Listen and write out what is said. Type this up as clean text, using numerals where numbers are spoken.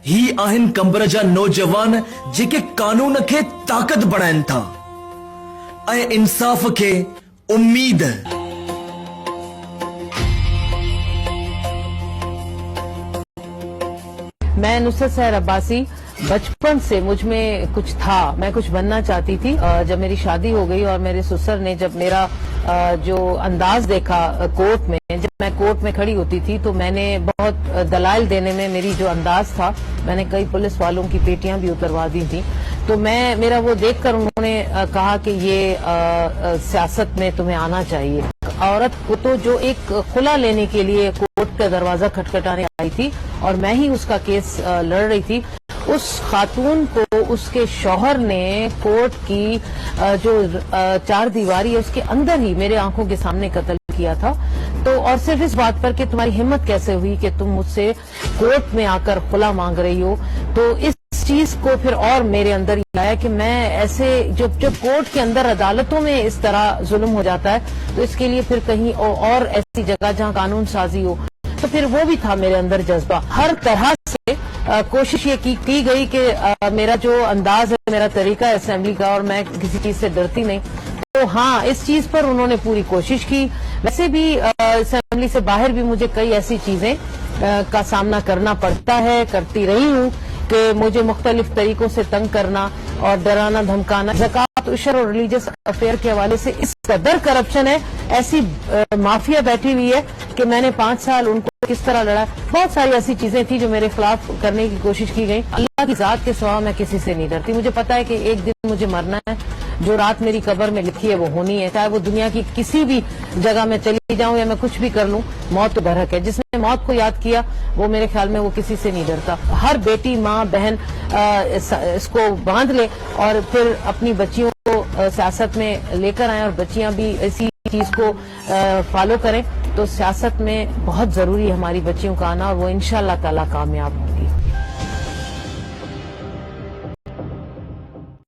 ही आहिन कंबर जा नौजवान जेके कानून खे ताकत बणाइन था ऐं इंसाफ खे उम्मीद। मैं नुसरत सहर अब्बासी, बचपन से मुझ में कुछ था, मैं कुछ बनना चाहती थी। जब मेरी शादी हो गई और मेरे ससुर ने जब मेरा जो अंदाज देखा कोर्ट में, जब मैं कोर्ट में खड़ी होती थी तो मैंने बहुत दलाइल देने में मेरी जो अंदाज था, मैंने कई पुलिस वालों की पेटियां भी उतरवा दी थी। तो मेरा वो देखकर उन्होंने कहा कि ये सियासत में तुम्हें आना चाहिए। औरत को तो जो एक खुला लेने के लिए कोर्ट का दरवाजा खटखटाने आई थी और मैं ही उसका केस लड़ रही थी, उस खातून को उसके शौहर ने कोर्ट की जो चार दीवारी है उसके अंदर ही मेरे आंखों के सामने कत्ल किया था। तो और सिर्फ इस बात पर कि तुम्हारी हिम्मत कैसे हुई कि तुम मुझसे कोर्ट में आकर खुला मांग रही हो। तो इस चीज को फिर और मेरे अंदर ये आया कि मैं ऐसे जब कोर्ट के अंदर अदालतों में इस तरह जुल्म हो जाता है तो इसके लिए फिर कहीं और ऐसी जगह जहां कानून साजी हो, तो फिर वो भी था मेरे अंदर जज्बा। हर तरह से कोशिश ये की गई कि मेरा जो अंदाज है, मेरा तरीका है असेंबली का, और मैं किसी चीज से डरती नहीं। तो हाँ, इस चीज पर उन्होंने पूरी कोशिश की। वैसे भी असेंबली से बाहर भी मुझे कई ऐसी चीजें का सामना करना पड़ता है, करती रही हूँ, कि मुझे मुख्तलिफ तरीकों से तंग करना और डराना धमकाना। ज़कात, उशर और रिलीजियस अफेयर के हवाले से इस कदर करप्शन है, ऐसी माफिया बैठी हुई है कि मैंने 5 साल उनको किस तरह लड़ा। बहुत सारी ऐसी चीजें थी जो मेरे खिलाफ करने की कोशिश की गई। अल्लाह की जात के सिवा मैं किसी से नहीं डरती। मुझे पता है कि एक दिन मुझे मरना है, जो रात मेरी कब्र में लिखी है वो होनी है, चाहे वो दुनिया की किसी भी जगह में चली जाऊं या मैं कुछ भी कर लूं, मौत तो बरहक है। जिसने मौत को याद किया वो मेरे ख्याल में वो किसी से नहीं डरता। हर बेटी, माँ, बहन इसको बांध ले और फिर अपनी बच्चियों को सियासत में लेकर आए और बच्चियां भी इसी चीज को फॉलो करें। तो सियासत में बहुत जरूरी है हमारी बच्चियों का आना और वो इंशाअल्लाह ताला कामयाब होंगी।